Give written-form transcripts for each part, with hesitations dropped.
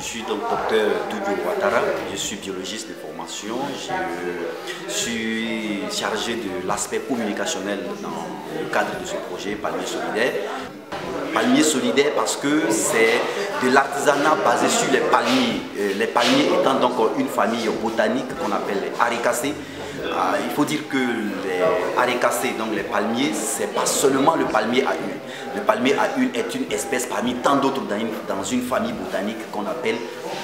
Je suis donc docteur Doudou Ouattara, je suis biologiste de formation, je suis chargé de l'aspect communicationnel dans le cadre de ce projet Palmier Solidaire. Palmier solidaire parce que c'est de l'artisanat basé sur les palmiers étant donc une famille botanique qu'on appelle les Arécacées. Il faut dire que les Arécacées, donc les palmiers, c'est pas seulement le palmier à huile. Le palmier à huile est une espèce parmi tant d'autres dans une famille botanique qu'on appelle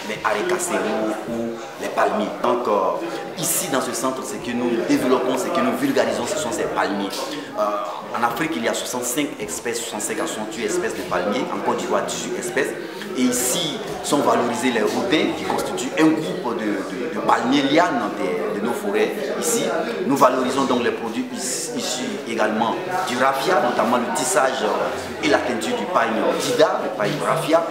les Arécacées ou les palmiers. Donc ici dans ce centre, ce que nous développons, ce que nous vulgarisons, ce sont ces palmiers. En Afrique, il y a 65 espèces, 65 à 68 espèces de palmiers, en Côte d'Ivoire 18 espèces. Et ici sont valorisés les rodins qui constituent un groupe de palmiers lianes de nos forêts. Ici, nous valorisons donc les produits issus également du raffia, notamment le tissage et la teinture du paille d'Ida, le paille raffia,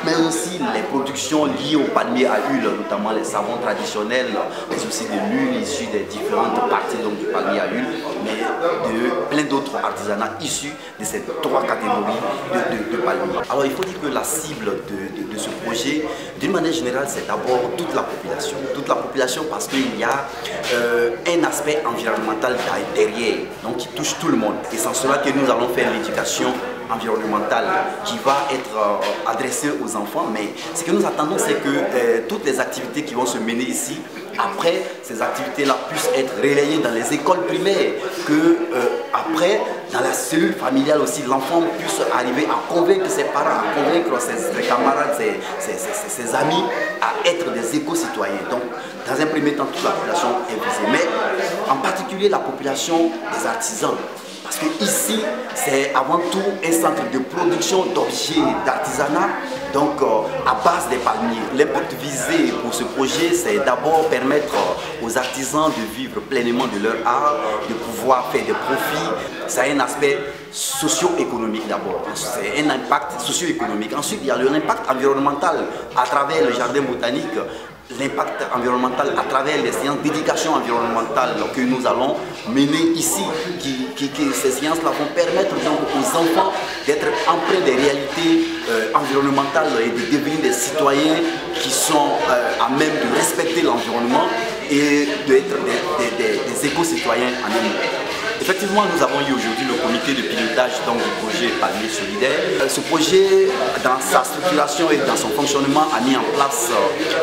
mais aussi les productions liées au palmier à huile, notamment les savons traditionnels, mais aussi de l'huile issue des différentes parties donc, du palmier à huile, mais de plein d'autres artisanats issus de ces trois catégories de palmiers. Alors il faut dire que la cible de ce projet, d'une manière générale, c'est d'abord toute la population. Toute la population parce qu'il y a un aspect environnemental derrière, donc qui touche tout le monde. Et c'est en cela que nous allons faire l'éducation environnementale qui va être adressée aux enfants, mais ce que nous attendons, c'est que toutes les activités qui vont se mener ici, après, ces activités-là puissent être relayées dans les écoles primaires, que après, dans la cellule familiale aussi, l'enfant puisse arriver à convaincre ses parents, à convaincre ses camarades, ses amis, à être des éco-citoyens. Donc, dans un premier temps, toute la population est visée, mais en particulier la population des artisans. Parce que ici, c'est avant tout un centre de production d'objets d'artisanat, donc à base des palmiers. L'impact visé pour ce projet, c'est d'abord permettre aux artisans de vivre pleinement de leur art, de pouvoir faire des profits. Ça a un aspect socio-économique d'abord, c'est un impact socio-économique. Ensuite, il y a l'impact environnemental à travers le jardin botanique. L'impact environnemental à travers les séances d'éducation environnementale que nous allons mener ici, ces séances-là vont permettre donc aux enfants d'être empreints des réalités environnementales et de devenir des citoyens qui sont à même de respecter l'environnement et d'être des éco-citoyens en eux-mêmes. Effectivement, nous avons eu aujourd'hui le comité de pilotage donc, du projet Palmier Solidaire. Ce projet, dans sa structuration et dans son fonctionnement, a mis en place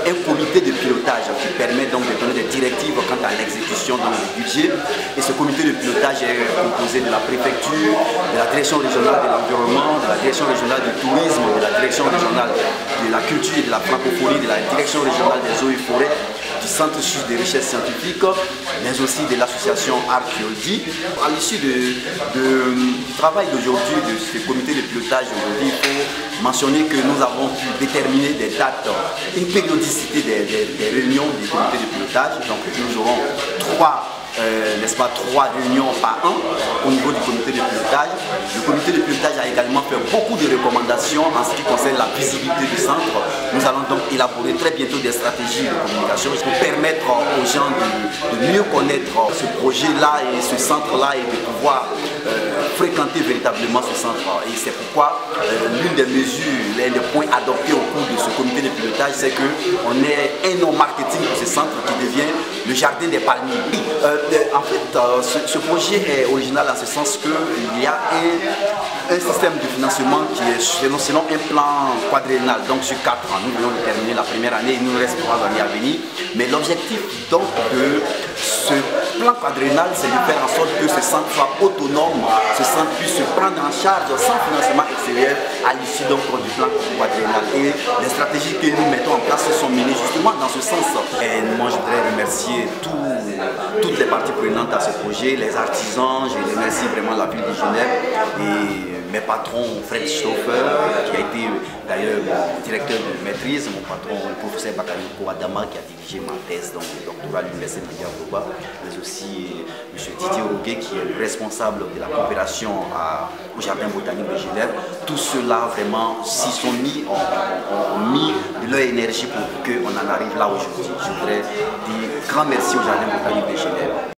un comité de pilotage qui permet donc de donner des directives quant à l'exécution du budget. Et ce comité de pilotage est composé de la préfecture, de la direction régionale de l'environnement, de la direction régionale du tourisme, de la direction régionale de la culture et de la francophonie, de la direction régionale des eaux et forêts, du Centre suisse de recherche scientifique, mais aussi de l'association Archéologie. À l'issue du travail d'aujourd'hui, de ce comité de pilotage aujourd'hui, il faut mentionner que nous avons pu déterminer des dates, une périodicité des réunions du comité de pilotage. Donc nous aurons n'est-ce pas, 3 réunions par an au niveau du comité de pilotage. Le comité de pilotage a également fait beaucoup de recommandations en ce qui concerne la visibilité du centre. Nous allons donc élaborer très bientôt des stratégies de communication pour permettre aux gens de mieux connaître ce projet-là et ce centre-là et de pouvoir fréquenter véritablement ce centre. Et c'est pourquoi l'une des mesures, l'un des points adoptés au cours de ce comité de pilotage, c'est qu'on ait un nom marketing pour ce centre qui devient le jardin des palmiers. En fait, ce projet est original en ce sens qu'il y a un système de financement qui est selon un plan quadriennal, donc sur 4 ans. Nous venons de terminer la première année, il nous reste 3 années à venir. Mais l'objectif donc de ce plan quadriennal, c'est de faire en sorte que ce centre soit autonome, ce centre puisse se prendre en charge sans financement extérieur à l'issue donc du plan quadriennal. Et les stratégies que nous mettons en place sont menées justement dans ce sens. Et moi, je voudrais remercier toutes les parties prenantes à ce projet, les artisans, je remercie vraiment la ville de Genève et mes patrons, Fred Stoffer, qui a été d'ailleurs mon directeur de maîtrise, mon patron, le professeur Bakayoko Adama, qui a dirigé ma thèse, donc le doctorat à l'université de Diagoba, mais aussi M. Didier Roguet, qui est le responsable de la coopération au Jardin botanique de Genève. Tous ceux-là, vraiment, s'y sont mis, ont mis de leur énergie pour qu'on en arrive là aujourd'hui. Je voudrais dire grand merci au Jardin botanique de Genève.